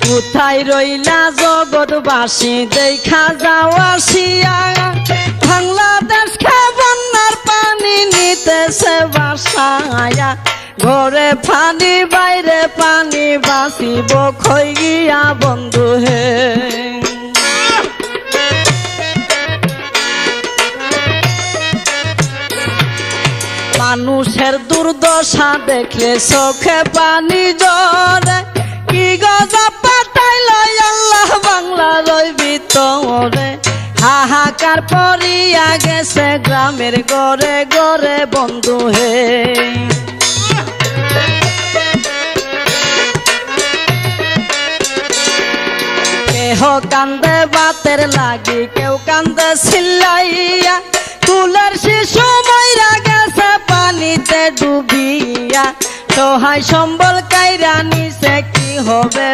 কোথায় রইলা জগৎবাসী দেখা যাও আসিয়া, বাংলাদেশ বন্যার পানি নিতেছে বাসায়া, ঘরে পানি বাইরে পানি বাঁচিব খই গিয়া বন্ধু হে। মানুষের দুর্দশা দেখলে চোখে পানি ঝরে, কি গজব পাঠাইল আল্লাহ বাংলার ভিতরে, হাহাকার পড়িয়া গেছে গ্রামের ঘরে ঘরে বন্ধু হে। কেহ কান্দে বাতের লাগি, কেউ কান্দে চিল্লাইয়া, কুলের শিশু মইরা গেছে পানিতে ডুবিয়া, সহায় সম্বল কাইরা নিছে কি হবে